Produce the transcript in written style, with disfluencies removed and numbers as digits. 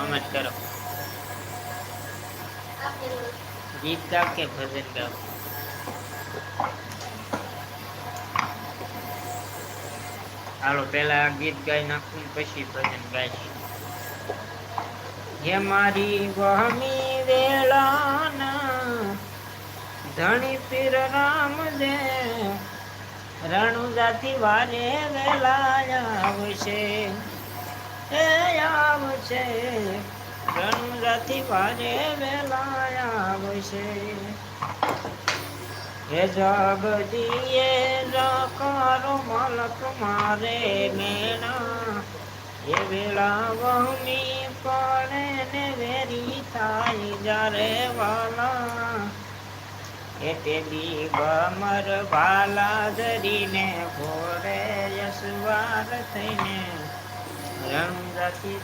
Comment કરો. ગીત ગાવ કે ભજન ગાવ? હાલો પેલા ગીત ગાઈ નાખું પછી ભજન ગાઈશ. હે મારી વહમી વેળાના ધણી પીર રામ દે રણુજાથી વારે વેલા આવશે, એ આવશે રણુજાથી વારે વેલા આવશે. હે જગદીએ જકારો મલક મારે મેણા એ વેળા વહમી પડે ને વેરી થાય જારે વાલા એટલે દી ગમર ભાલા ધરીને ઘોડે યશવાર થઈને રણુજાથી